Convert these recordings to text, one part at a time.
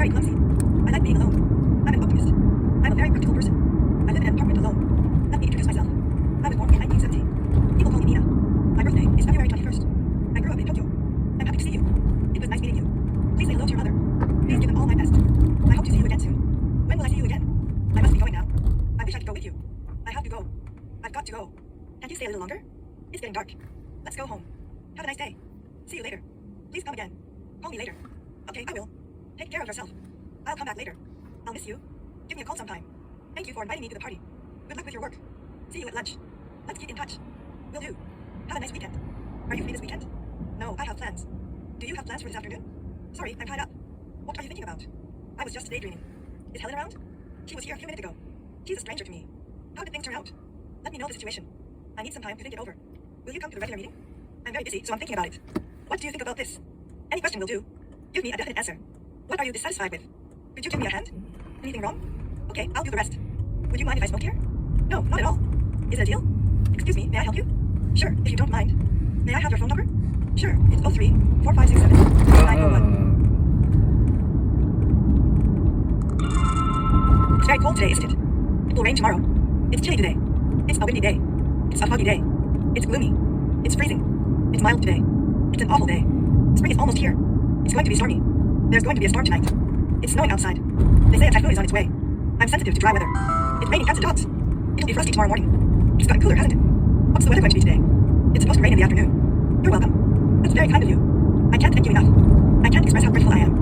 very clumsy. I like being alone. I'm an optimist. I'm a very practical person. I live in an apartment alone. Let me introduce myself. I was born in 1970. People call me Nina. My birthday is February 21st. I grew up in Tokyo. I'm happy to see you. It was nice meeting you. Please say hello to your mother. Please give them all my best. I hope to see you again soon. When will I see you again? I must be going now. I wish I could go with you. I have to go. I've got to go. Can't you stay a little longer? It's getting dark. Let's go home. Have a nice day. See you later. Please come again. Call me later. Okay, I will. Take care of yourself. I'll come back later. I'll miss you. Give me a call sometime. Thank you for inviting me to the party. Good luck with your work. See you at lunch. Let's keep in touch. Will do. Have a nice weekend. Are you free this weekend? No, I have plans. Do you have plans for this afternoon? Sorry, I'm tied up. What are you thinking about? I was just daydreaming. Is Helen around? She was here a few minutes ago. She's a stranger to me. How did things turn out? Let me know the situation. I need some time to think it over. Will you come to the regular meeting? I'm very busy, so I'm thinking about it. What do you think about this? Any question will do. Give me a definite answer. What are you dissatisfied with? Could you give me a hand? Anything wrong? Okay, I'll do the rest. Would you mind if I smoke here? No, not at all. Is it a deal? Excuse me, may I help you? Sure, if you don't mind. May I have your phone number? Sure, it's 03 4567 941. It's very cold today, isn't it? It will rain tomorrow. It's chilly today. It's a windy day. It's a foggy day. It's gloomy. It's freezing. It's mild today. It's an awful day. Spring is almost here. It's going to be stormy. There's going to be a storm tonight. It's snowing outside. They say a typhoon is on its way. I'm sensitive to dry weather. It's raining cats and dogs. It'll be frosty tomorrow morning. It's gotten cooler, hasn't it? What's the weather going to be today? It's supposed to rain in the afternoon. You're welcome. That's very kind of you. I can't thank you enough. I can't express how grateful I am.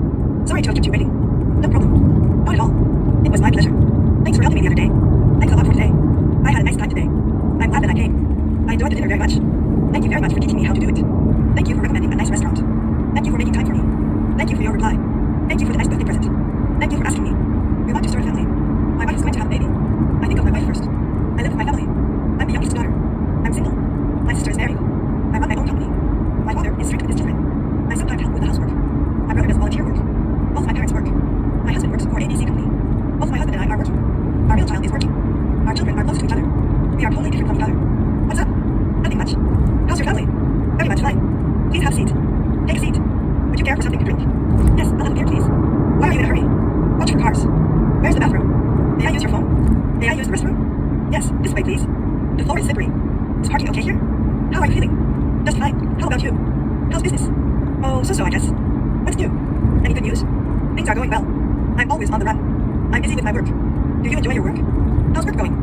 Sorry to have kept you waiting. No problem. Not at all. It was my pleasure. Thanks for helping me the other day. Thanks a lot for today. I had a nice time today. I'm glad that I came. I enjoyed the dinner very much. Thank you very much for teaching me how to do it. Thank you for recommending a nice restaurant. Thank you for making time for me. Thank you for your reply. Thank you for the nice birthday present. Thank you for asking me. We want to start a family. My wife is going to have a baby. I think of my wife first. I live with my family. I'm the youngest daughter. I'm single. My sister is married. I run my own company. My father is strict with his children. I sometimes help with the housework. My brother does volunteer work. Both my parents work. My husband works for ABC company. Both my husband and I are working. Our middle child is working. Our children are close to each other. We are totally different from each other. What's up? Nothing much. How's your family? Very much fine. Please have a seat. Take a seat. Would you care for something to drink? Yes, a little beer, please. Why are you in a hurry? Watch for cars. Where's the bathroom? May I use your phone? May I use the restroom? Yes, this way, please. The floor is slippery. Is parking okay here? How are you feeling? Just fine. How about you? How's business? Oh, so-so, I guess. What's new? Any good news? Things are going well. I'm always on the run. I'm busy with my work. Do you enjoy your work? How's work going?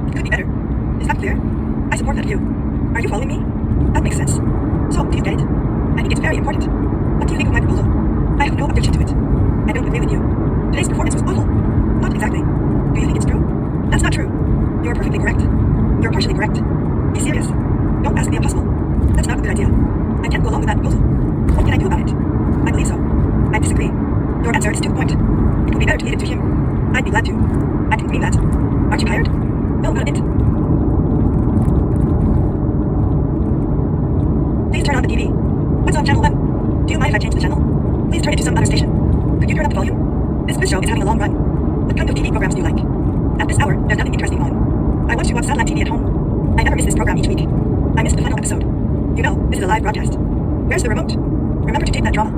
It could be better. Is that clear? I support that view. Are you following me? That makes sense. So, do you get it? I think it's very important. What do you think of my proposal? I have no objection to it. I don't agree with you. Today's performance was awful. Not exactly. Do you think it's true? That's not true. You're perfectly correct. You're partially correct. Be serious. Don't ask the impossible. That's not a good idea. I can't go along with that proposal. What can I do about it? I believe so. I disagree. Your answer is to the point. It would be better to leave it to him. I'd be glad to. I didn't mean that. Aren't you tired? No, not a bit. Please turn on the TV. What's on channel 1? Do you mind if I change the channel? Please turn it to some other station. Could you turn up the volume? This quiz show is having a long run. What kind of TV programs do you like? At this hour, there's nothing interesting on. I watch to watch satellite TV at home. I never miss this program each week. I missed the final episode. You know, this is a live broadcast. Where's the remote? Remember to tape that drama.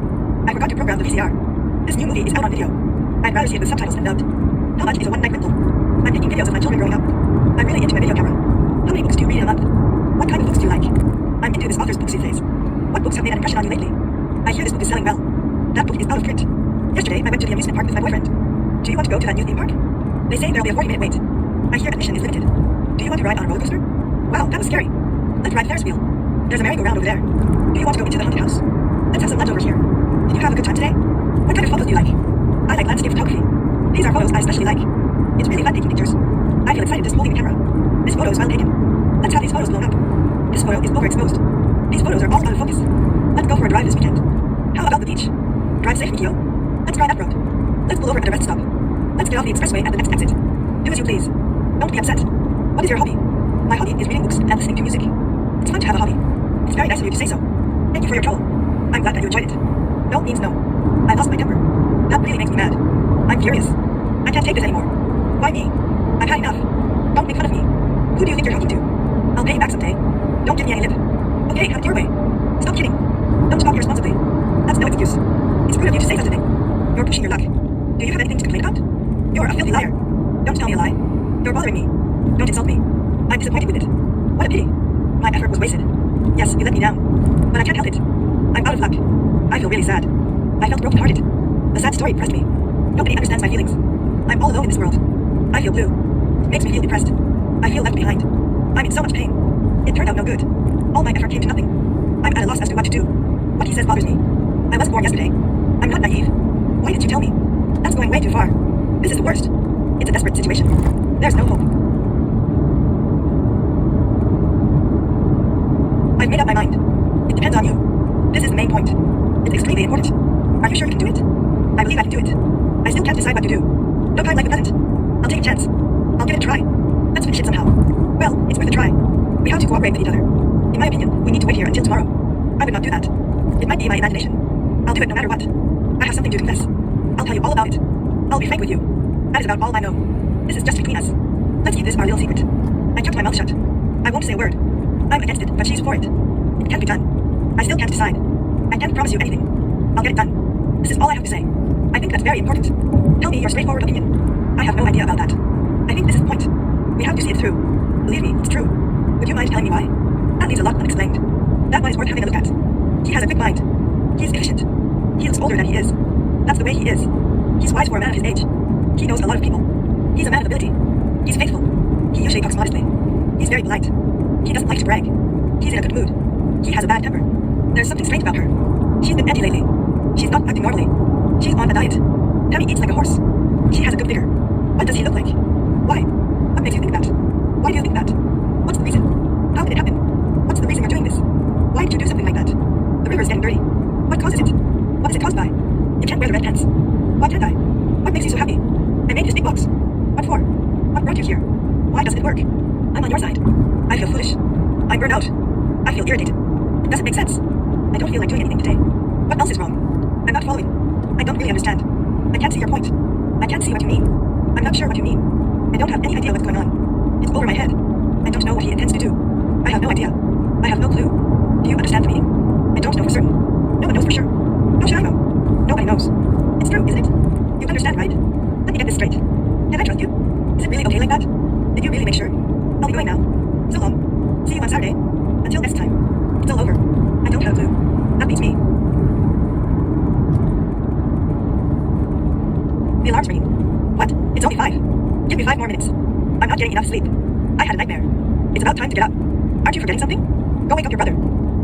I forgot to program the VCR. This new movie is out on video. I'd rather see it with subtitles than dubbed. How much is a one-night rental? I'm taking videos of my children growing up. I'm really into my video camera. How many books do you read in a month? What kind of books do you like? I'm into this author's books these days. What books have made an impression on you lately? I hear this book is selling well. That book is out of print. Yesterday, I went to the amusement park with my boyfriend. Do you want to go to that new theme park? They say there'll be a 40-minute wait. I hear admission is limited. Do you want to ride on a roller coaster? Wow, that was scary. Let's ride Ferris wheel. There's a merry-go-round over there. Do you want to go into the haunted house? Let's have some lunch over here. Did you have a good time today? What kind of photos do you like? I like landscape photography. These are photos I especially like. It's really fun taking pictures. I feel excited just holding the camera. This photo is well taken. Let's have these photos blown up. This photo is overexposed. These photos are all out of focus. Let's go for a drive this weekend. How about the beach? Drive safe, Mikio. Let's try that road. Let's pull over at a rest stop. Let's get off the expressway at the next exit. Do as you please. Don't be upset. What is your hobby? My hobby is reading books and listening to music. It's fun to have a hobby. It's very nice of you to say so. Thank you for your trouble. I'm glad that you enjoyed it. No means no. I lost my temper. That really makes me mad. I'm furious. I can't take this anymore. Why me? I've had enough. Don't make fun of me. Who do you think you're talking to? I'll pay you back someday. Don't give me any lip. Okay, have it your way. Stop kidding. Don't talk irresponsibly. That's no excuse. It's rude of you to say such a thing. You're pushing your luck. Do you have anything to complain about? You're a filthy liar. Don't tell me a lie. You're bothering me. Don't insult me. I'm disappointed with it. What a pity. My effort was wasted. Yes, you let me down. But I can't help it. I'm out of luck. I feel really sad. I felt broken-hearted. The sad story pressed me. Nobody understands my feelings. I'm all alone in this world. I feel blue. It makes me feel depressed. I feel left behind. I'm in so much pain. It turned out no good. All my effort came to nothing. I'm at a loss as to what to do. What he says bothers me. I wasn't born yesterday. I'm not naive. Why didn't you tell me? That's going way too far. This is the worst. It's a desperate situation. There's no hope. I've made up my mind. It depends on you. This is the main point. It's extremely important. Are you sure you can do it? I believe I can do it. I still can't decide what to do. No time like the present. I'll take a chance. I'll give it a try. Let's finish it somehow. Well, it's worth a try. We have to cooperate with each other. In my opinion, we need to wait here until tomorrow. I would not do that. It might be my imagination. I'll do it no matter what. I have something to confess. I'll tell you all about it. I'll be frank with you. That is about all I know. This is just between us. Let's keep this our little secret. I kept my mouth shut. I won't say a word. I'm against it, but she's for it. It can't be done. I still can't decide. I can't promise you anything. I'll get it done. This is all I have to say. I think that's very important. Tell me your straightforward opinion. I have no idea about that. I think this is the point. We have to see it through. Believe me, it's true. Would you mind telling me why? That leaves a lot unexplained. That one is worth having a look at. He has a quick mind. He's efficient. He looks older than he is. That's the way he is. He's wise for a man of his age. He knows a lot of people. He's a man of ability. He's faithful. He usually talks modestly. He's very polite. He doesn't like to brag. He's in a good mood. He has a bad temper. There's something strange about her. She's been empty lately. She's not acting normally. She's on a diet. Tammy eats like a horse. She has a good figure. What does he look like? Why? What makes you think that? Why do you think that? What's the reason? How did it happen? What's the reason you're doing this? Why did you do something like that? The river's getting dirty. What causes it? What is it caused by? You can't wear the red pants. Why can't I? What makes you so happy? I made this big box. What for? What brought you here? Why doesn't it work? I'm on your side. I feel foolish. I'm burned out. I feel irritated. It doesn't make sense. I don't feel like doing anything today. What else is wrong? I'm not following. I don't really understand. I can't see your point. I can't see what you mean. I'm not sure what you mean. I don't have any idea what's going on. It's over my head. I don't know what he intends to do. I have no idea. I have no clue. Do you understand the meaning? I don't know for certain. No one knows for sure. How should I know? Nobody knows. It's true, isn't it? You understand, right? Let me get this straight. Can I trust you? Is it really okay like that? Did you really make sure? I'll be going now. So long. See you on Saturday. Until next time. It's all over. I don't have a clue. That beats me. The alarm's ringing. What? It's only 5. Give me 5 more minutes. I'm not getting enough sleep. I had a nightmare. It's about time to get up. Aren't you forgetting something? Go wake up your brother.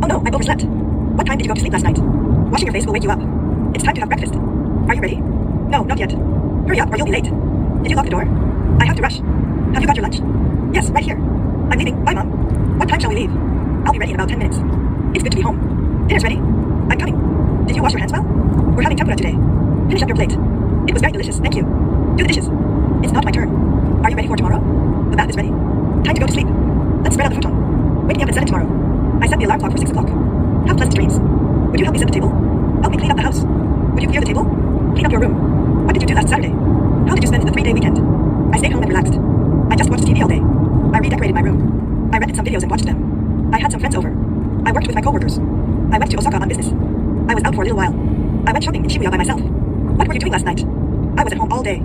Oh no, I overslept. What time did you go to sleep last night? Washing your face will wake you up. It's time to have breakfast. Are you ready? No, not yet. Hurry up or you'll be late. Did you lock the door? I have to rush. Have you got your lunch? Yes, right here. I'm leaving. Bye, Mom. What time shall we leave? I'll be ready in about 10 minutes. It's good to be home. Dinner's ready. I'm coming. Did you wash your hands well? We're having tempura today. Finish up your plate. It was very delicious, thank you. Do the dishes. It's not my turn. Are you ready for tomorrow? The bath is ready. Time to go to sleep. Let's spread out the futon. Wake me up at 7 tomorrow. I set the alarm clock for 6 o'clock. Have pleasant dreams. Would you help me set the table? Help me clean up the house. Would you clear the table? Clean up your room. What did you do last Saturday? How did you spend the 3-day weekend? I stayed home and relaxed. I just watched TV all day. I redecorated my room. I rented some videos and watched them. I had some friends over. I worked with my coworkers. I went to Osaka on business. I was out for a little while. I went shopping in Shibuya by myself. What were you doing last night? I was at home all day.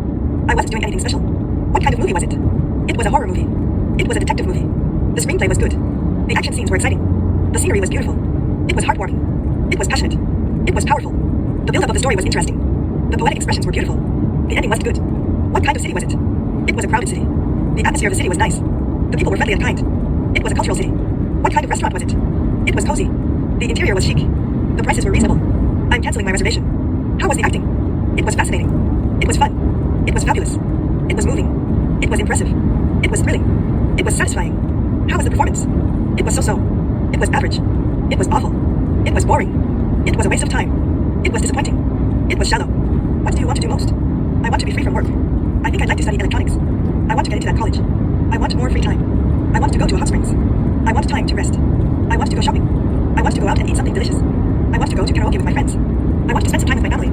I wasn't doing anything special. What kind of movie was it? It was a horror movie. It was a detective movie. The screenplay was good. The action scenes were exciting. The scenery was beautiful. It was heartwarming. It was passionate. It was powerful. The build-up of the story was interesting. The poetic expressions were beautiful. The ending wasn't good. What kind of city was it? It was a crowded city. The atmosphere of the city was nice. The people were friendly and kind. It was a cultural city. What kind of restaurant was it? It was cozy. The interior was chic. The prices were reasonable. I'm canceling my reservation. How was the acting? It was fascinating. It was fun. It was fabulous. It was moving. It was impressive. It was thrilling. It was satisfying. How was the performance? It was so-so. It was average. It was awful. It was boring. It was a waste of time. It was disappointing. It was shallow. What do you want to do most? I want to be free from work. I think I'd like to study electronics. I want to get into that college. I want more free time. I want to go to a hot springs. I want time to rest. I want to go shopping. I want to go out and eat something delicious. I want to go to karaoke with my friends. I want to spend some time with my family.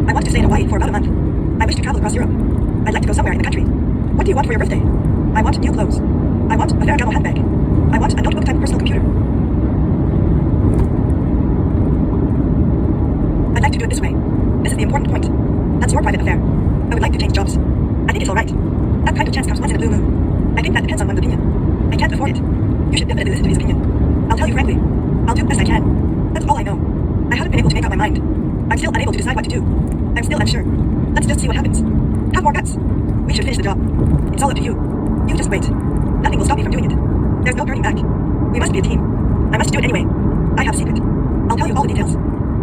I want to stay in Hawaii for about a month. I wish to travel across Europe. I'd like to go somewhere in the country. What do you want for your birthday? I want new clothes. I want a Ferragamo handbag. I want a notebook type personal computer. I'd like to do it this way. This is the important point. That's your private affair. I would like to change jobs. I think it's alright. That kind of chance comes once in a blue moon. I think that depends on one's opinion. I can't afford it. You should definitely listen to his opinion. I'll tell you frankly. I'll do the best I can. That's all I know. I haven't been able to make up my mind. I'm still unable to decide what to do. I'm still unsure. Let's just see what happens. Have more guts. We should finish the job. It's all up to you. You just wait. Nothing will stop me from doing it. There's no turning back. We must be a team. I must do it anyway. I have a secret. I'll tell you all the details.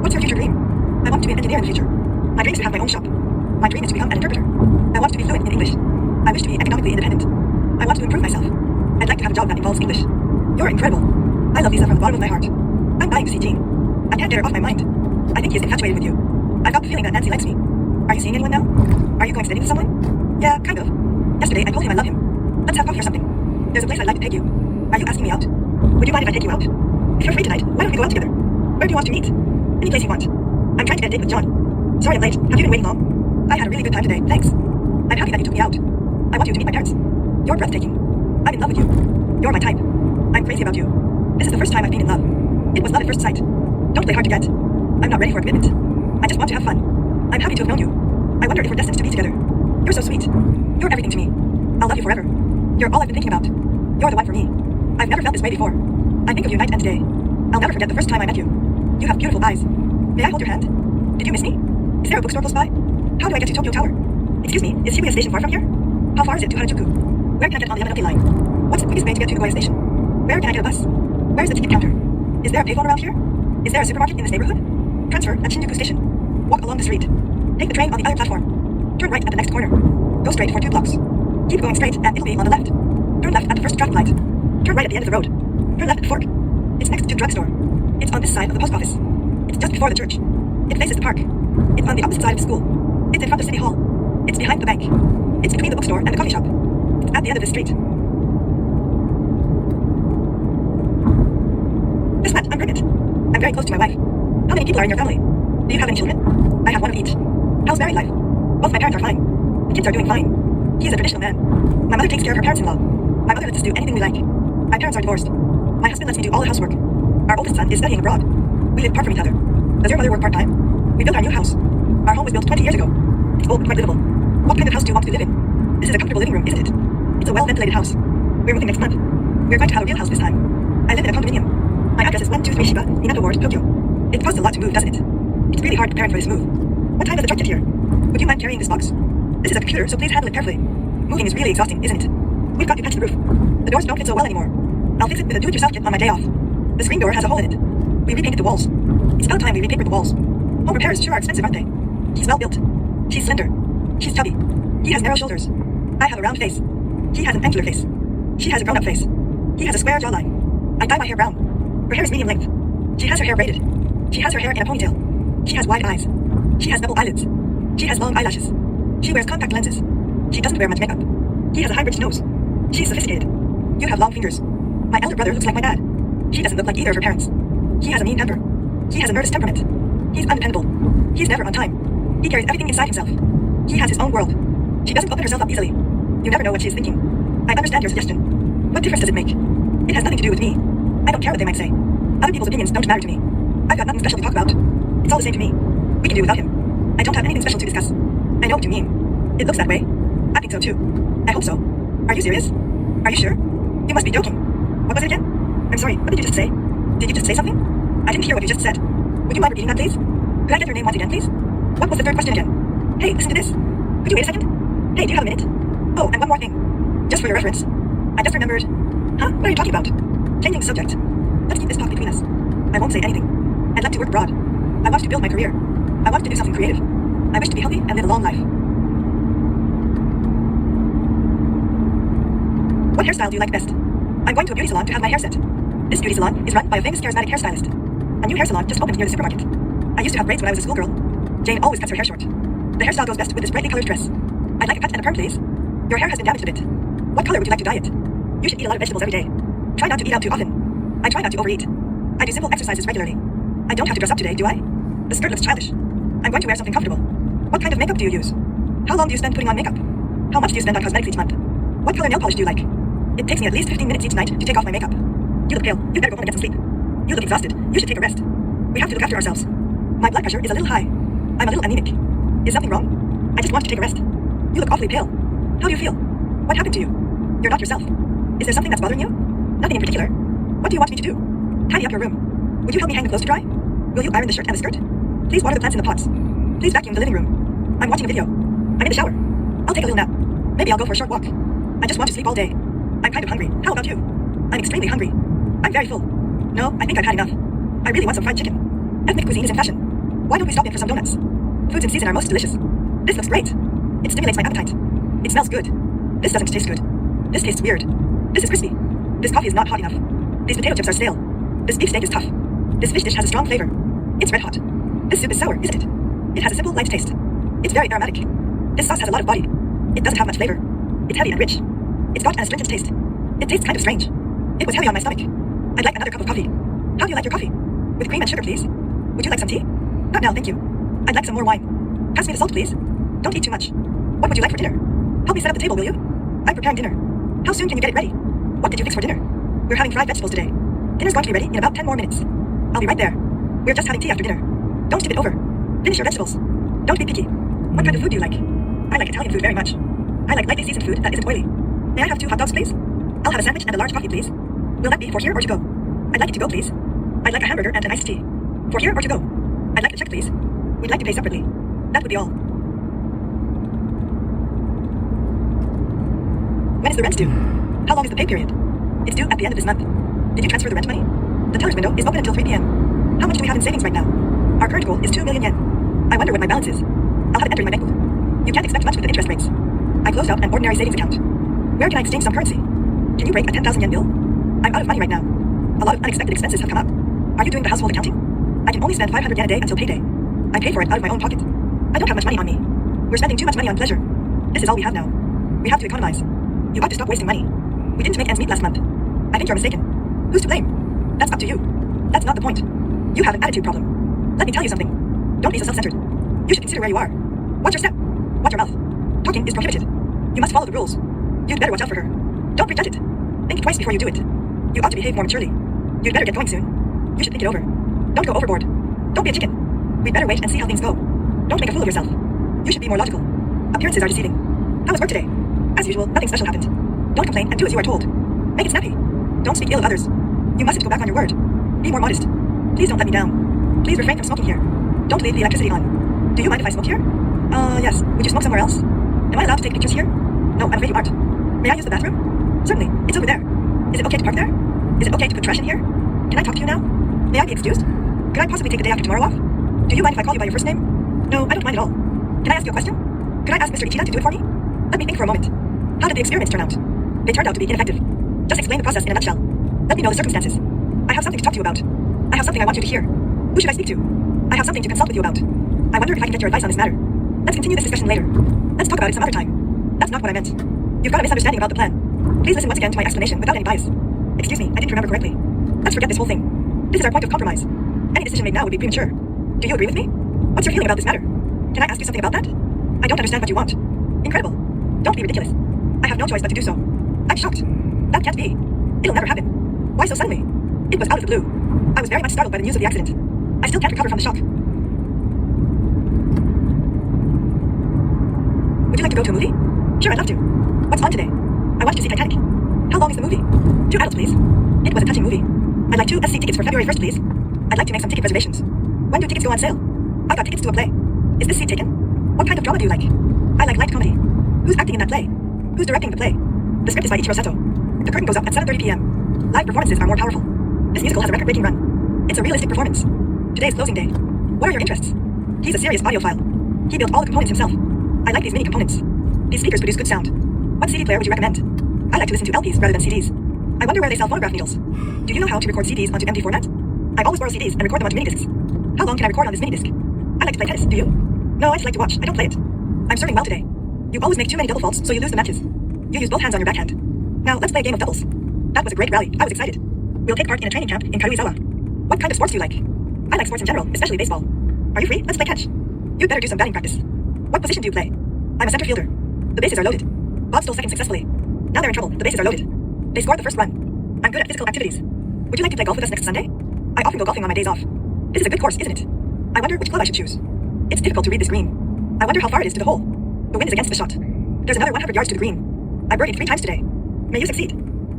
What's your future dream? I want to be an engineer in the future. My dream is to have my own shop. My dream is to become an interpreter. I want to be fluent in English. I wish to be economically independent. I want to improve myself. I'd like to have a job that involves English. You're incredible. I love Lisa from the bottom of my heart. I'm dying to see Jean. I can't get her off my mind. I think he's infatuated with you. I've got the feeling that Nancy likes me. Are you seeing anyone now? Are you going steady with someone? Yeah, kind of. Yesterday I told him I love him. Let's have coffee or something. There's a place I'd like to take you. Are you asking me out? Would you mind if I take you out? If you're free tonight, why don't we go out together? Where do you want to meet? Any place you want. I'm trying to get a date with John. Sorry I'm late. Have you been waiting long? I had a really good time today, thanks. I'm happy that you took me out. I want you to meet my parents. You're breathtaking. I'm in love with you. You're my type. I'm crazy about you. This is the first time I've been in love. It was love at first sight. Don't play hard to get. I'm not ready for a commitment. I just want to have fun. I'm happy to have known you. I wonder if we're destined to be together. You're so sweet. You're everything to me. I'll love you forever. You're all I've been thinking about. You're the one for me. I've never felt this way before. I think of you night and day. I'll never forget the first time I met you. You have beautiful eyes. May I hold your hand? Did you miss me? Is there a bookstore close by? How do I get to Tokyo Tower? Excuse me, is Shibuya Station far from here? How far is it to Harajuku? Where can I get on the Yamanote line? What's the quickest way to get to Nagoya Station? Where can I get a bus? Where's the ticket counter? Is there a payphone around here? Is there a supermarket in this neighborhood? Transfer at Shinjuku Station. Walk along the street. Take the train on the other platform. Turn right at the next corner. Go straight for 2 blocks. Keep going straight and it'll be on the left. Turn left at the first traffic light. Turn right at the end of the road. Turn left at the fork. It's next to the drugstore. It's on this side of the post office. It's just before the church. It faces the park. It's on the opposite side of the school. It's in front of City Hall. It's behind the bank. It's between the bookstore and the coffee shop. It's at the end of the street. Guess what? I'm pregnant. I'm very close to my wife. How many people are in your family? Do you have any children? I have one of each. How's married life? Both my parents are fine. The kids are doing fine. He is a traditional man. My mother takes care of her parents-in-law. My mother lets us do anything we like. My parents are divorced. My husband lets me do all the housework. Our oldest son is studying abroad. We live apart from each other. Does your mother work part-time? We built our new house. Our home was built 20 years ago. It's old but quite livable. What kind of house do you want to live in? This is a comfortable living room, isn't it? It's a well-ventilated house. We're moving next month. We're going to have a real house this time. I live in a condominium. My address is 123 Shiba, Minato Ward, Tokyo. It costs a lot to move, doesn't it? It's really hard preparing for this move. What time does the truck get here? Would you mind carrying this box? This is a computer, so please handle it carefully. Moving is really exhausting, isn't it? We've got to patch the roof. The doors don't fit so well anymore. I'll fix it with a do-it-yourself kit on my day off. The screen door has a hole in it. We repainted the walls. It's about time we repapered the walls. Home repairs sure are expensive, aren't they? He's well built. She's slender. She's chubby. He has narrow shoulders. I have a round face. He has an angular face. She has a grown-up face. He has a square jawline. I dye my hair brown. Her hair is medium length. She has her hair braided. She has her hair in a ponytail. She has wide eyes. She has double eyelids. She has long eyelashes. She wears contact lenses. She doesn't wear much makeup. He has a high-bridged nose. She's sophisticated. You have long fingers. My elder brother looks like my dad. She doesn't look like either of her parents. He has a mean temper. He has a nervous temperament. He's undependable. He's never on time. He carries everything inside himself. He has his own world. She doesn't open herself up easily. You never know what she is thinking. I understand your suggestion. What difference does it make? It has nothing to do with me. I don't care what they might say. Other people's opinions don't matter to me. I've got nothing special to talk about. It's all the same to me. We can do without him. I don't have anything special to discuss. I know what you mean. It looks that way. I think so too. I hope so. Are you serious? Are you sure? You must be joking. What was it again? I'm sorry, what did you just say? Did you just say something? I didn't hear what you just said. Would you mind repeating that, please? Could I get your name once again, please? What was the third question again? Hey, listen to this. Could you wait a second? Hey, do you have a minute? Oh, and one more thing. Just for your reference. I just remembered... Huh? What are you talking about? Changing the subject. Let's keep this talk between us. I won't say anything. I'd like to work abroad. I want to build my career. I want to do something creative. I wish to be healthy and live a long life. What hairstyle do you like best? I'm going to a beauty salon to have my hair set. This beauty salon is run by a famous charismatic hairstylist. A new hair salon just opened near the supermarket. I used to have braids when I was a schoolgirl. Jane always cuts her hair short. The hairstyle goes best with this brightly colored dress. I'd like a cut and a perm, please. Your hair has been damaged a bit. What color would you like to dye it? You should eat a lot of vegetables every day. Try not to eat out too often. I try not to overeat. I do simple exercises regularly. I don't have to dress up today, do I? The skirt looks childish. I'm going to wear something comfortable. What kind of makeup do you use? How long do you spend putting on makeup? How much do you spend on cosmetics each month? What color nail polish do you like? It takes me at least 15 minutes each night to take off my makeup. You look pale. You better go home and get some sleep. You look exhausted. You should take a rest. We have to look after ourselves. My blood pressure is a little high. I'm a little anemic. Is something wrong? I just want to take a rest. You look awfully pale. How do you feel? What happened to you? You're not yourself. Is there something that's bothering you? Nothing in particular. What do you want me to do? Tidy up your room. Would you help me hang the clothes to dry? Will you iron the shirt and the skirt? Please water the plants in the pots. Please vacuum the living room. I'm watching a video. I'm in the shower. I'll take a little nap. Maybe I'll go for a short walk. I just want to sleep all day. I'm kind of hungry. How about you? I'm extremely hungry. I'm very full. No, I think I've had enough. I really want some fried chicken. Ethnic cuisine is in fashion. Why don't we stop in for some donuts? Foods in season are most delicious. This looks great. It stimulates my appetite. It smells good. This doesn't taste good. This tastes weird. This is crispy. This coffee is not hot enough. These potato chips are stale. This beef steak is tough. This fish dish has a strong flavor. It's red hot. This soup is sour, isn't it? It has a simple, light taste. It's very aromatic. This sauce has a lot of body. It doesn't have much flavor. It's heavy and rich. It's got an astringent taste. It tastes kind of strange. It was heavy on my stomach. I'd like another cup of coffee. How do you like your coffee? With cream and sugar, please. Would you like some tea? Not now, thank you. I'd like some more wine. Pass me the salt, please. Don't eat too much. What would you like for dinner? Help me set up the table, will you? I'm preparing dinner. How soon can you get it ready? What did you fix for dinner? We're having fried vegetables today. Dinner's going to be ready in about 10 more minutes. I'll be right there. We're just having tea after dinner. Don't tip it over. Finish your vegetables. Don't be picky. What kind of food do you like? I like Italian food very much. I like lightly seasoned food that isn't oily. May I have 2 hot dogs, please? I'll have a sandwich and a large coffee, please. Will that be for here or to go? I'd like it to go, please. I'd like a hamburger and an iced tea. For here or to go? I'd like the check, please. We'd like to pay separately. That would be all. When is the rent due? How long is the pay period? It's due at the end of this month. Did you transfer the rent money? The teller's window is open until 3 p.m. How much do we have in savings right now? Our current goal is 2 million yen. I wonder what my balance is. I'll have it entered in my bank book. You can't expect much with the interest rates. I closed out an ordinary savings account. Where can I exchange some currency? Can you break a 10,000 yen bill? I'm out of money right now. A lot of unexpected expenses have come up. Are you doing the household accounting? I can only spend 500 yen a day until payday. I pay for it out of my own pocket. I don't have much money on me. We're spending too much money on pleasure. This is all we have now. We have to economize. You ought to stop wasting money. We didn't make ends meet last month. I think you're mistaken. Who's to blame? That's up to you. That's not the point. You have an attitude problem. Let me tell you something. Don't be so self-centered. You should consider where you are. Watch your step. Watch your mouth. Talking is prohibited. You must follow the rules. You'd better watch out for her. Don't prejudge it. Think twice before you do it. You ought to behave more maturely. You'd better get going soon. You should think it over. Don't go overboard. Don't be a chicken. We'd better wait and see how things go. Don't make a fool of yourself. You should be more logical. Appearances are deceiving. How was work today? As usual, nothing special happened. Don't complain and do as you are told. Make it snappy. Don't speak ill of others. You mustn't go back on your word. Be more modest. Please don't let me down. Please refrain from smoking here. Don't leave the electricity on. Do you mind if I smoke here? Yes. Would you smoke somewhere else? Am I allowed to take pictures here? No, I'm afraid you aren't. May I use the bathroom? Certainly. It's over there. Is it okay to park there? Is it okay to put trash in here? Can I talk to you now? May I be excused? Could I possibly take the day after tomorrow off? Do you mind if I call you by your first name? No, I don't mind at all. Can I ask you a question? Could I ask Mr. Ichida to do it for me? Let me think for a moment. How did the experiments turn out? They turned out to be ineffective. Just explain the process in a nutshell. Let me know the circumstances. I have something to talk to you about. I have something I want you to hear. Who should I speak to? I have something to consult with you about. I wonder if I can get your advice on this matter. Let's continue this discussion later. Let's talk about it some other time. That's not what I meant. You've got a misunderstanding about the plan. Please listen once again to my explanation without any bias. Excuse me, I didn't remember correctly. Let's forget this whole thing. This is our point of compromise. Any decision made now would be premature. Do you agree with me? What's your feeling about this matter? Can I ask you something about that? I don't understand what you want. Incredible. Don't be ridiculous. I have no choice but to do so. I'm shocked. That can't be. It'll never happen. Why so suddenly? It was out of the blue. I was very much startled by the news of the accident. I still can't recover from the shock. Would you like to go to a movie? Sure, I'd love to. What's on today? I want to see Titanic. How long is the movie? 2 adults, please. It was a touching movie. I'd like 2 SC tickets for February 1st, please. I'd like to make some ticket reservations. When do tickets go on sale? I got tickets to a play. Is this seat taken? What kind of drama do you like? I like light comedy. Who's acting in that play? Who's directing the play? The script is by Ichiro Seto. The curtain goes up at 7:30 p.m. Live performances are more powerful. This musical has a record-breaking run. It's a realistic performance. Today is closing day. What are your interests? He's a serious audiophile. He built all the components himself. I like these mini components. These speakers produce good sound. What CD player would you recommend? I like to listen to LPs rather than CDs. I wonder where they sell phonograph needles. Do you know how to record CDs onto MD format? I always borrow CDs and record them onto minidiscs. How long can I record on this minidisc? I like to play tennis, do you? No, I just like to watch. I don't play it. I'm serving well today. You always make too many double faults, so you lose the matches. You use both hands on your backhand. Now, let's play a game of doubles. That was a great rally. I was excited. We'll take part in a training camp in Karuizawa. What kind of sports do you like? I like sports in general, especially baseball. Are you free? Let's play catch. You'd better do some batting practice. What position do you play? I'm a center fielder. The bases are loaded. Bob stole second successfully. Now they're in trouble. The bases are loaded. They scored the first run. I'm good at physical activities. Would you like to play golf with us next Sunday? I often go golfing on my days off. This is a good course, isn't it? I wonder which club I should choose. It's difficult to read this green. I wonder how far it is to the hole. The wind is against the shot. There's another 100 yards to the green. I birdied 3 times today. May you succeed.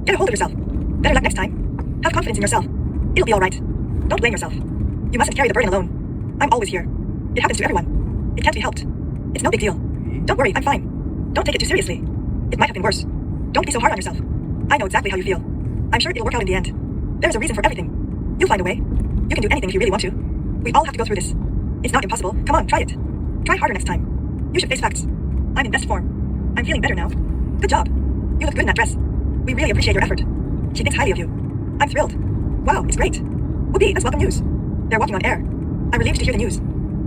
Get a hold of yourself. Better luck next time. Have confidence in yourself. It'll be alright. Don't blame yourself. You mustn't carry the burden alone. I'm always here. It happens to everyone. It can't be helped. It's no big deal. Don't worry, I'm fine. Don't take it too seriously. It might have been worse. Don't be so hard on yourself. I know exactly how you feel. I'm sure it'll work out in the end. There's a reason for everything. You'll find a way. You can do anything if you really want to. We all have to go through this. It's not impossible. Come on, try it. Try harder next time. You should face facts. I'm in best form. I'm feeling better now. Good job. You look good in that dress. We really appreciate your effort. She thinks highly of you. I'm thrilled. Wow, it's great. Whoopee, that's welcome news. They're walking on air. I'm relieved to hear the news.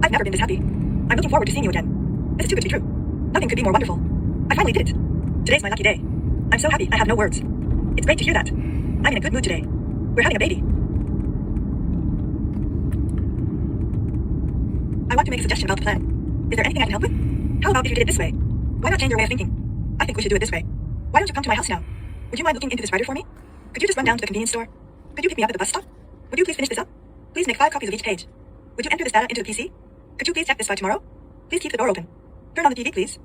I've never been this happy. I'm looking forward to seeing you again. This is too good to be true. Nothing could be more wonderful. I finally did it. Today's my lucky day. I'm so happy, I have no words. It's great to hear that. I'm in a good mood today. We're having a baby. I want to make a suggestion about the plan. Is there anything I can help with? How about if you did it this way? Why not change your way of thinking? I think we should do it this way. Why don't you come to my house now? Would you mind looking into this writer for me? Could you just run down to the convenience store? Could you pick me up at the bus stop? Would you please finish this up? Please make 5 copies of each page. Would you enter this data into the PC? Could you please check this by tomorrow? Please keep the door open. Turn on the TV, please.